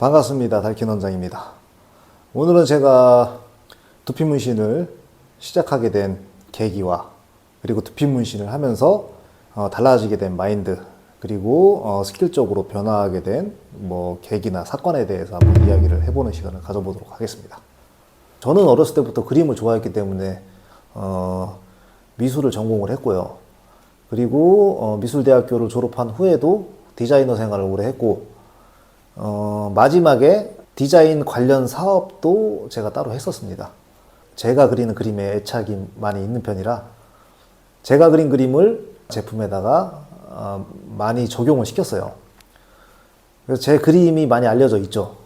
반갑습니다. 달킨 원장입니다. 오늘은 제가 두피 문신을 시작하게 된 계기와 그리고 두피 문신을 하면서 달라지게 된 마인드 그리고 스킬적으로 변화하게 된 계기나 사건에 대해서 한번 이야기를 해보는 시간을 가져보도록 하겠습니다. 저는 어렸을 때부터 그림을 좋아했기 때문에 미술을 전공을 했고요. 그리고 미술대학교를 졸업한 후에도 디자이너 생활을 오래 했고 마지막에 디자인 관련 사업도 제가 따로 했었습니다. 제가 그리는 그림에 애착이 많이 있는 편이라 제가 그린 그림을 제품에다가 많이 적용을 시켰어요. 그래서 제 그림이 많이 알려져 있죠.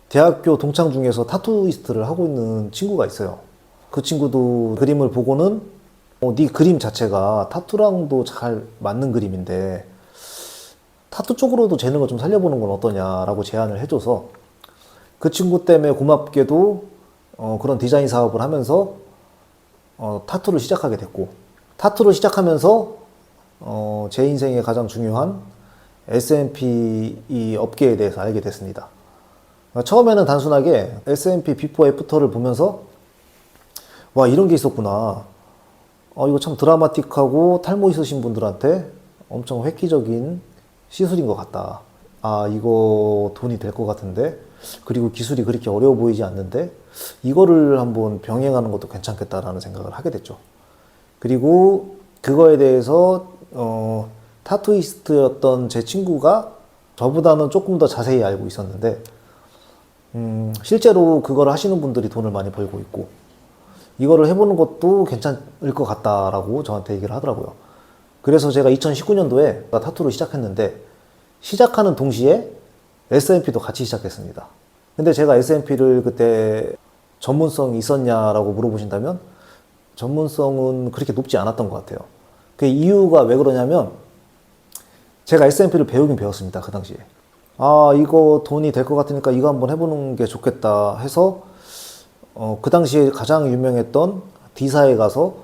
대학교 동창 중에서 타투이스트를 하고 있는 친구가 있어요. 그 친구도 그림을 보고는 네 그림 자체가 타투랑도 잘 맞는 그림인데 타투 쪽으로도 재능을 좀 살려보는 건 어떠냐라고 제안을 해줘서 그 친구 때문에 고맙게도 그런 디자인 사업을 하면서 타투를 시작하게 됐고, 타투를 시작하면서 제 인생에 가장 중요한 S&P 이 업계에 대해서 알게 됐습니다. 처음에는 단순하게 S&P 비포 애프터를 보면서 와, 이런 게 있었구나. 이거 참 드라마틱하고 탈모 있으신 분들한테 엄청 획기적인 시술인 것 같다. 이거 돈이 될 것 같은데, 그리고 기술이 그렇게 어려워 보이지 않는데 이거를 한번 병행하는 것도 괜찮겠다라는 생각을 하게 됐죠. 그리고 그거에 대해서 타투이스트였던 제 친구가 저보다는 조금 더 자세히 알고 있었는데 실제로 그걸 하시는 분들이 돈을 많이 벌고 있고 이거를 해보는 것도 괜찮을 것 같다라고 저한테 얘기를 하더라고요. 그래서 제가 2019년도에 타투를 시작했는데 시작하는 동시에 S&P도 같이 시작했습니다. 근데 제가 S&P를 그때 전문성이 있었냐라고 물어보신다면 전문성은 그렇게 높지 않았던 것 같아요. 그 이유가 왜 그러냐면 제가 S&P를 배우긴 배웠습니다. 그 당시에. 이거 돈이 될 것 같으니까 이거 한번 해보는 게 좋겠다 해서 그 당시에 가장 유명했던 D사에 가서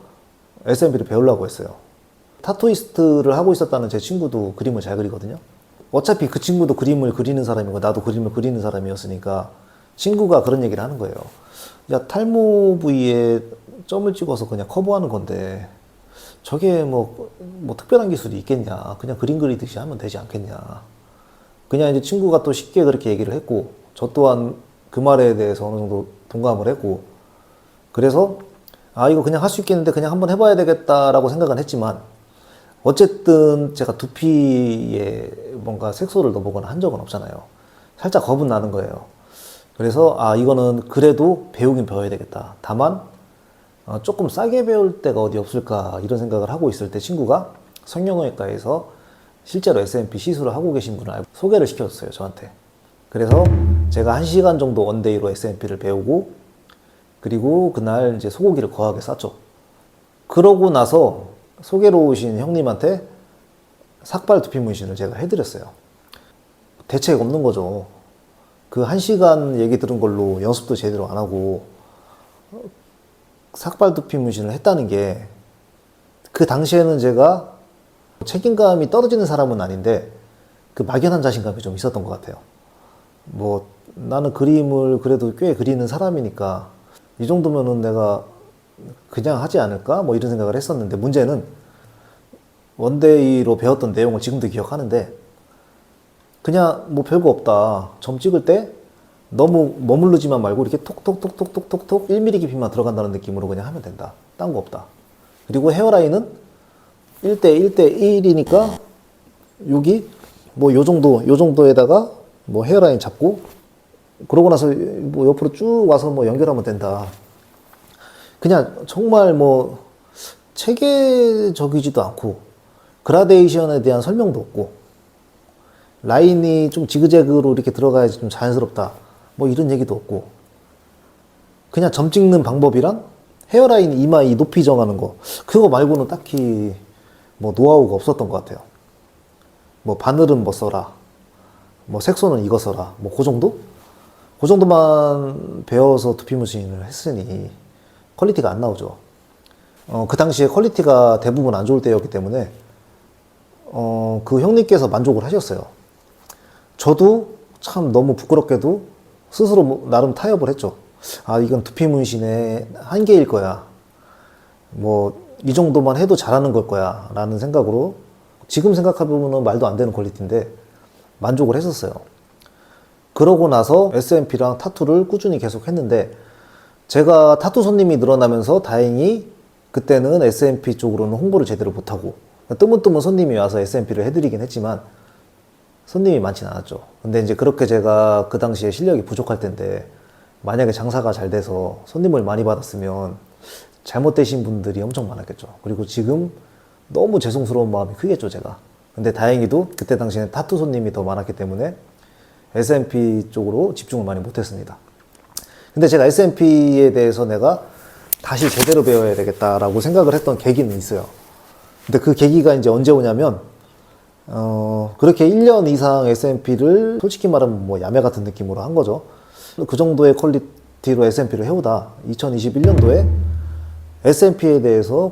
S&P를 배우려고 했어요. 타투이스트를 하고 있었다는 제 친구도 그림을 잘 그리거든요. 어차피 그 친구도 그림을 그리는 사람이고 나도 그림을 그리는 사람이었으니까 친구가 그런 얘기를 하는 거예요. 야, 탈모 부위에 점을 찍어서 그냥 커버하는 건데 저게 뭐 특별한 기술이 있겠냐. 그냥 그림 그리듯이 하면 되지 않겠냐. 그냥 이제 친구가 또 쉽게 그렇게 얘기를 했고 저 또한 그 말에 대해서 어느 정도 동감을 했고 그래서 이거 그냥 할 수 있겠는데 그냥 한번 해봐야 되겠다라고 생각은 했지만 어쨌든 제가 두피에 뭔가 색소를 넣어보거나 한 적은 없잖아요. 살짝 겁은 나는 거예요. 그래서 이거는 그래도 배우긴 배워야 되겠다. 다만 조금 싸게 배울 데가 어디 없을까 이런 생각을 하고 있을 때 친구가 성형외과에서 실제로 S&P 시술을 하고 계신 분을 알고 소개를 시켜줬어요, 저한테. 그래서 제가 1시간 정도 원데이로 S&P를 배우고 그리고 그날 이제 소고기를 거하게 쌌죠. 그러고 나서 소개로 오신 형님한테 삭발 두피 문신을 제가 해드렸어요. 대책 없는 거죠. 그 1시간 얘기 들은 걸로 연습도 제대로 안 하고 삭발 두피 문신을 했다는 게 그 당시에는 제가 책임감이 떨어지는 사람은 아닌데 그 막연한 자신감이 좀 있었던 것 같아요. 나는 그림을 그래도 꽤 그리는 사람이니까 이 정도면은 내가 그냥 하지 않을까? 이런 생각을 했었는데 문제는 원데이로 배웠던 내용을 지금도 기억하는데 그냥 별거 없다. 점 찍을 때 너무 머무르지만 말고 이렇게 톡톡톡톡톡톡톡 1mm 깊이만 들어간다는 느낌으로 그냥 하면 된다. 딴 거 없다. 그리고 헤어라인은 1대1대1이니까 여기 요 정도에다가 헤어라인 잡고 그러고 나서 옆으로 쭉 와서 연결하면 된다. 그냥 정말 체계적이지도 않고 그라데이션에 대한 설명도 없고 라인이 좀 지그재그로 이렇게 들어가야지 좀 자연스럽다. 이런 얘기도 없고 그냥 점 찍는 방법이랑 헤어라인 이마 이 높이 정하는 거 그거 말고는 딱히 노하우가 없었던 것 같아요. 바늘은 써라. 색소는 이거 써라. 그 정도? 그 정도만 배워서 두피 문신을 했으니 퀄리티가 안 나오죠. 그 당시에 퀄리티가 대부분 안 좋을 때였기 때문에 그 형님께서 만족을 하셨어요. 저도 참 너무 부끄럽게도 스스로 나름 타협을 했죠. 아, 이건 두피 문신의 한계일 거야. 뭐, 이 정도만 해도 잘하는 걸 거야. 라는 생각으로 지금 생각해보면 말도 안 되는 퀄리티인데 만족을 했었어요. 그러고 나서 SMP랑 타투를 꾸준히 계속 했는데 제가 타투 손님이 늘어나면서 다행히 그때는 SMP 쪽으로는 홍보를 제대로 못하고 뜨문뜨문 손님이 와서 SMP를 해드리긴 했지만 손님이 많진 않았죠. 근데 이제 그렇게 제가 그 당시에 실력이 부족할 텐데 만약에 장사가 잘 돼서 손님을 많이 받았으면 잘못되신 분들이 엄청 많았겠죠. 그리고 지금 너무 죄송스러운 마음이 크겠죠, 제가. 근데 다행히도 그때 당시에는 타투 손님이 더 많았기 때문에 SMP 쪽으로 집중을 많이 못했습니다. 근데 제가 SMP에 대해서 내가 다시 제대로 배워야 되겠다라고 생각을 했던 계기는 있어요. 근데 그 계기가 이제 언제 오냐면, 그렇게 1년 이상 SMP를 솔직히 말하면 뭐 야매 같은 느낌으로 한 거죠. 그 정도의 퀄리티로 SMP를 해오다 2021년도에 SMP에 대해서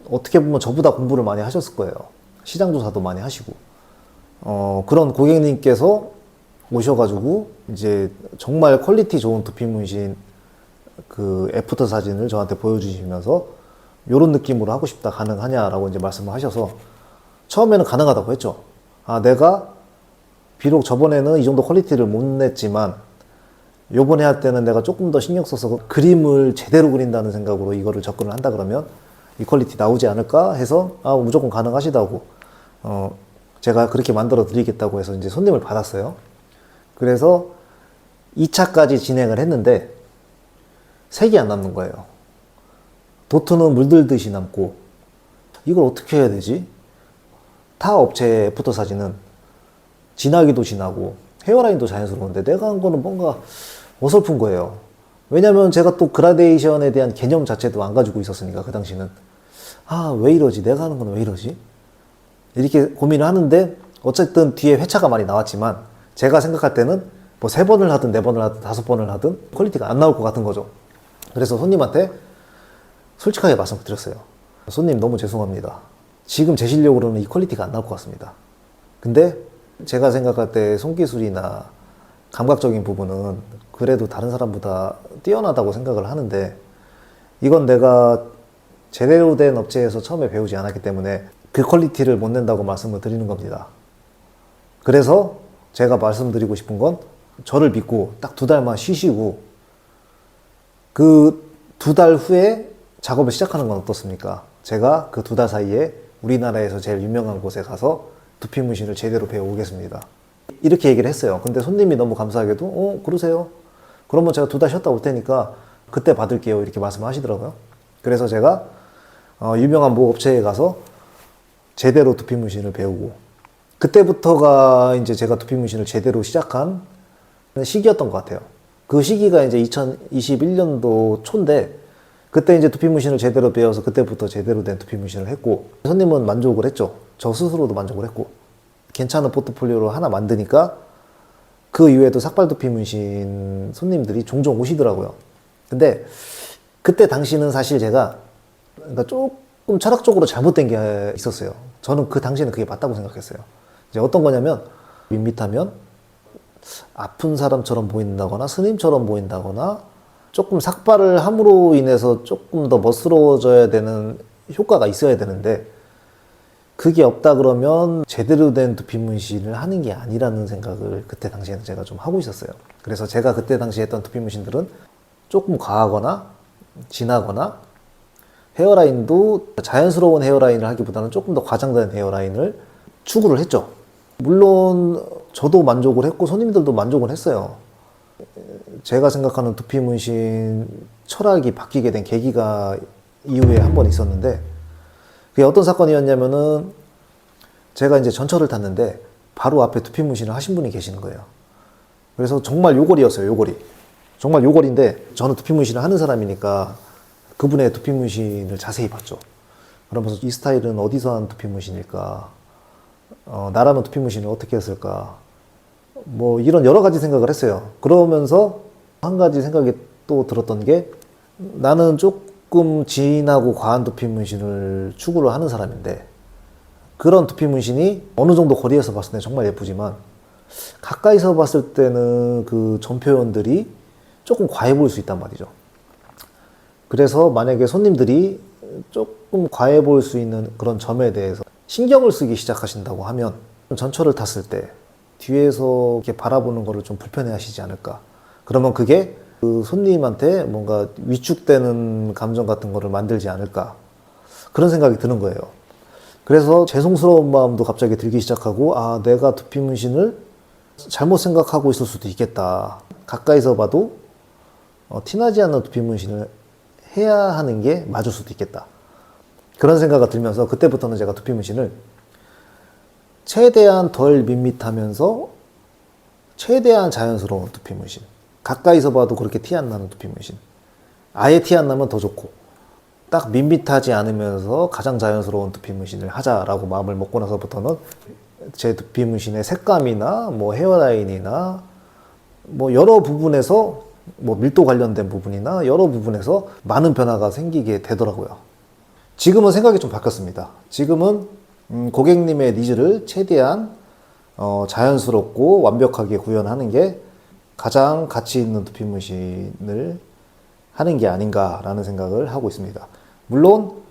어떻게 보면 저보다 공부를 많이 하셨을 거예요. 시장 조사도 많이 하시고. 그런 고객님께서 오셔가지고 이제 정말 퀄리티 좋은 두피 문신 그 애프터 사진을 저한테 보여주시면서 요런 느낌으로 하고 싶다, 가능하냐라고 이제 말씀을 하셔서 처음에는 가능하다고 했죠. 아, 내가 비록 저번에는 이 정도 퀄리티를 못 냈지만 요번에 할 때는 내가 조금 더 신경 써서 그림을 제대로 그린다는 생각으로 이거를 접근을 한다 그러면 이 퀄리티 나오지 않을까 해서 아, 무조건 가능하시다고 제가 그렇게 만들어 드리겠다고 해서 이제 손님을 받았어요. 그래서 2차까지 진행을 했는데 색이 안 남는 거예요. 도트는 물들듯이 남고 이걸 어떻게 해야 되지? 타 업체의 애프터 사진은 진하기도 진하고 헤어라인도 자연스러운데 내가 한 거는 뭔가 어설픈 거예요. 왜냐면 제가 또 그라데이션에 대한 개념 자체도 안 가지고 있었으니까 그 당시는 아, 왜 이러지? 내가 하는 건 왜 이러지? 이렇게 고민을 하는데 어쨌든 뒤에 회차가 많이 나왔지만 제가 생각할 때는 뭐 3번을 하든 4번을 하든 5번을 하든 퀄리티가 안 나올 것 같은 거죠. 그래서 손님한테 솔직하게 말씀드렸어요. 손님 너무 죄송합니다. 지금 제 실력으로는 이 퀄리티가 안 나올 것 같습니다. 근데 제가 생각할 때 손기술이나 감각적인 부분은 그래도 다른 사람보다 뛰어나다고 생각을 하는데 이건 내가 제대로 된 업체에서 처음에 배우지 않았기 때문에 그 퀄리티를 못 낸다고 말씀을 드리는 겁니다. 그래서 제가 말씀드리고 싶은 건 저를 믿고 딱 2달만 쉬시고 그 2달 후에 작업을 시작하는 건 어떻습니까? 제가 그 2달 사이에 우리나라에서 제일 유명한 곳에 가서 두피 문신을 제대로 배워오겠습니다. 이렇게 얘기를 했어요. 근데 손님이 너무 감사하게도 그러세요. 그러면 제가 2달 쉬었다 올 테니까 그때 받을게요. 이렇게 말씀하시더라고요. 그래서 제가 유명한 모 업체에 가서 제대로 두피 문신을 배우고 그때부터가 이제 제가 두피 문신을 제대로 시작한 시기였던 것 같아요. 그 시기가 이제 2021년도 초인데 그때 이제 두피 문신을 제대로 배워서 그때부터 제대로 된 두피 문신을 했고 손님은 만족을 했죠. 저 스스로도 만족을 했고 괜찮은 포트폴리오를 하나 만드니까 그 이후에도 삭발 두피 문신 손님들이 종종 오시더라고요. 근데 그때 당시는 사실 제가 그러니까 조금 철학적으로 잘못된 게 있었어요. 저는 그 당시에는 그게 맞다고 생각했어요. 이제 어떤 거냐면 밋밋하면 아픈 사람처럼 보인다거나 스님처럼 보인다거나 조금 삭발을 함으로 인해서 조금 더 멋스러워져야 되는 효과가 있어야 되는데 그게 없다 그러면 제대로 된 두피 문신을 하는 게 아니라는 생각을 그때 당시에는 제가 좀 하고 있었어요. 그래서 제가 그때 당시에 했던 두피 문신들은 조금 과하거나 진하거나 헤어라인도 자연스러운 헤어라인을 하기보다는 조금 더 과장된 헤어라인을 추구를 했죠. 물론 저도 만족을 했고 손님들도 만족을 했어요. 제가 생각하는 두피 문신 철학이 바뀌게 된 계기가 이후에 한 번 있었는데 그게 어떤 사건이었냐면은 제가 이제 전철을 탔는데 바로 앞에 두피 문신을 하신 분이 계시는 거예요. 그래서 정말 요걸이었어요, 요걸이. 정말 요걸인데 저는 두피 문신을 하는 사람이니까 그분의 두피 문신을 자세히 봤죠. 그러면서 이 스타일은 어디서 한 두피 문신일까? 나라면 두피 문신을 어떻게 했을까? 뭐 이런 여러 가지 생각을 했어요. 그러면서 한 가지 생각이 또 들었던 게 나는 조금 진하고 과한 두피 문신을 추구를 하는 사람인데 그런 두피 문신이 어느 정도 거리에서 봤을 때 정말 예쁘지만 가까이서 봤을 때는 그 전표현들이 조금 과해 보일 수 있단 말이죠. 그래서 만약에 손님들이 조금 과해 보일 수 있는 그런 점에 대해서 신경을 쓰기 시작하신다고 하면 전철을 탔을 때 뒤에서 이렇게 바라보는 거를 좀 불편해 하시지 않을까. 그러면 그게 그 손님한테 뭔가 위축되는 감정 같은 거를 만들지 않을까. 그런 생각이 드는 거예요. 그래서 죄송스러운 마음도 갑자기 들기 시작하고, 아, 내가 두피 문신을 잘못 생각하고 있을 수도 있겠다. 가까이서 봐도 티나지 않는 두피 문신을 해야 하는 게 맞을 수도 있겠다. 그런 생각이 들면서 그때부터는 제가 두피 문신을 최대한 덜 밋밋하면서 최대한 자연스러운 두피 문신. 가까이서 봐도 그렇게 티 안 나는 두피 문신. 아예 티 안 나면 더 좋고, 딱 밋밋하지 않으면서 가장 자연스러운 두피 문신을 하자라고 마음을 먹고 나서부터는 제 두피 문신의 색감이나 뭐 헤어라인이나 뭐 여러 부분에서 뭐 밀도 관련된 부분이나 여러 부분에서 많은 변화가 생기게 되더라고요. 지금은 생각이 좀 바뀌었습니다. 지금은 고객님의 니즈를 최대한 자연스럽고 완벽하게 구현하는 게 가장 가치 있는 두피 문신을 하는 게 아닌가라는 생각을 하고 있습니다. 물론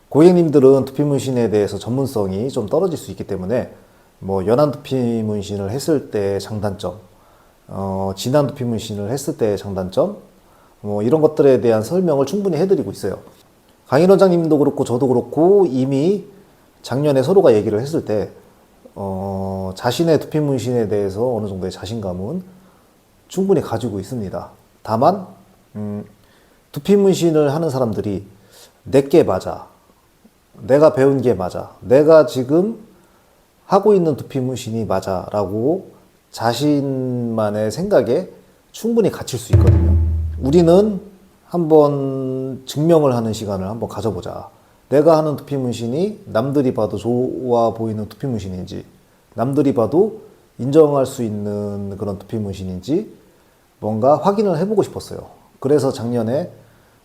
고객님들은 두피 문신에 대해서 전문성이 좀 떨어질 수 있기 때문에 뭐 연한 두피 문신을 했을 때 장단점, 진한 두피 문신을 했을 때의 장단점, 뭐 이런 것들에 대한 설명을 충분히 해드리고 있어요. 강인 원장님도 그렇고 저도 그렇고 이미 작년에 서로가 얘기를 했을 때 자신의 두피 문신에 대해서 어느 정도의 자신감은 충분히 가지고 있습니다. 다만 두피 문신을 하는 사람들이 내게 맞아, 내가 배운 게 맞아, 내가 지금 하고 있는 두피 문신이 맞아 라고 자신만의 생각에 충분히 갇힐 수 있거든요. 우리는 한번 증명을 하는 시간을 한번 가져보자. 내가 하는 두피 문신이 남들이 봐도 좋아 보이는 두피 문신인지, 남들이 봐도 인정할 수 있는 그런 두피 문신인지 뭔가 확인을 해보고 싶었어요. 그래서 작년에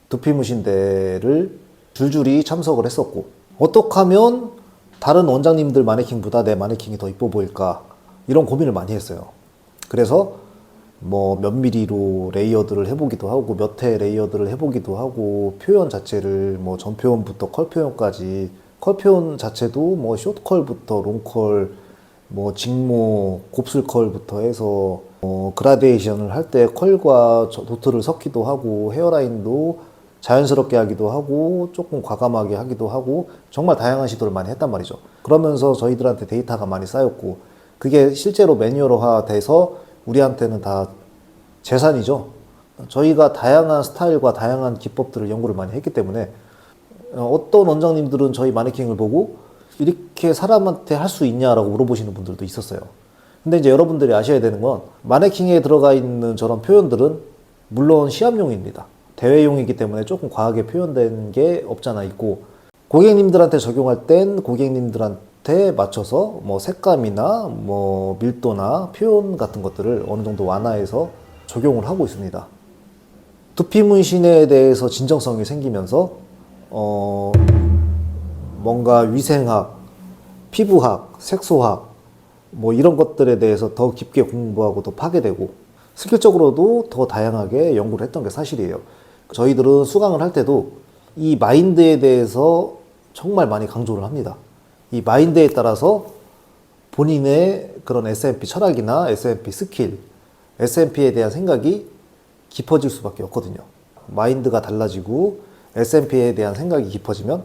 두피 문신대를 줄줄이 참석을 했었고, 어떻게 하면 다른 원장님들 마네킹보다 내 마네킹이 더 이뻐 보일까, 이런 고민을 많이 했어요. 그래서 뭐 몇 미리로 레이어드를 해보기도 하고 몇 회 레이어드를 해보기도 하고 표현 자체를 뭐 전표현부터 컬 표현까지, 컬 표현 자체도 뭐 숏컬부터 롱컬, 뭐 직모, 곱슬컬부터 해서 그라데이션을 할 때 컬과 도트를 섞기도 하고 헤어라인도 자연스럽게 하기도 하고 조금 과감하게 하기도 하고 정말 다양한 시도를 많이 했단 말이죠. 그러면서 저희들한테 데이터가 많이 쌓였고 그게 실제로 매뉴얼화 돼서 우리한테는 다 재산이죠. 저희가 다양한 스타일과 다양한 기법들을 연구를 많이 했기 때문에 어떤 원장님들은 저희 마네킹을 보고 이렇게 사람한테 할 수 있냐라고 물어보시는 분들도 있었어요. 근데 이제 여러분들이 아셔야 되는 건 마네킹에 들어가 있는 저런 표현들은 물론 시합용입니다. 대회용이기 때문에 조금 과하게 표현된 게 없잖아 있고, 고객님들한테 적용할 땐 고객님들한테 맞춰서 뭐 색감이나 뭐 밀도나 표현 같은 것들을 어느 정도 완화해서 적용을 하고 있습니다. 두피 문신에 대해서 진정성이 생기면서 뭔가 위생학, 피부학, 색소학 뭐 이런 것들에 대해서 더 깊게 공부하고 더 파괴되고 스킬적으로도 더 다양하게 연구를 했던 게 사실이에요. 저희들은 수강을 할 때도 이 마인드에 대해서 정말 많이 강조를 합니다. 이 마인드에 따라서 본인의 그런 S&P 철학이나 S&P 스킬, S&P에 대한 생각이 깊어질 수밖에 없거든요. 마인드가 달라지고 S&P에 대한 생각이 깊어지면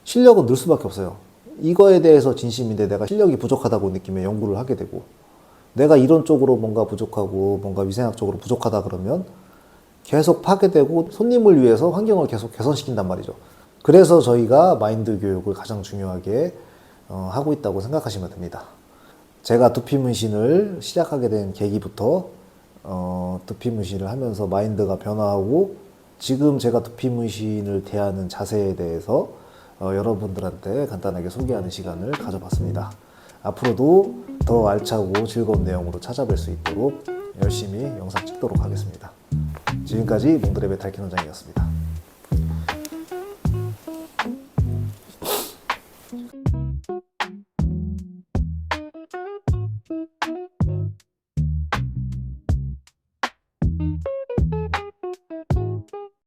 실력은 늘 수밖에 없어요. 이거에 대해서 진심인데 내가 실력이 부족하다고 느끼면 연구를 하게 되고, 내가 이론 쪽으로 뭔가 부족하고 뭔가 위생학적으로 부족하다 그러면 계속 파괴되고 손님을 위해서 환경을 계속 개선시킨단 말이죠. 그래서 저희가 마인드 교육을 가장 중요하게 하고 있다고 생각하시면 됩니다. 제가 두피 문신을 시작하게 된 계기부터 두피 문신을 하면서 마인드가 변화하고 지금 제가 두피 문신을 대하는 자세에 대해서 여러분들한테 간단하게 소개하는 시간을 가져봤습니다. 앞으로도 더 알차고 즐거운 내용으로 찾아뵐 수 있도록 열심히 영상 찍도록 하겠습니다. 지금까지 몽드랩의 메탈킨 원장이었습니다.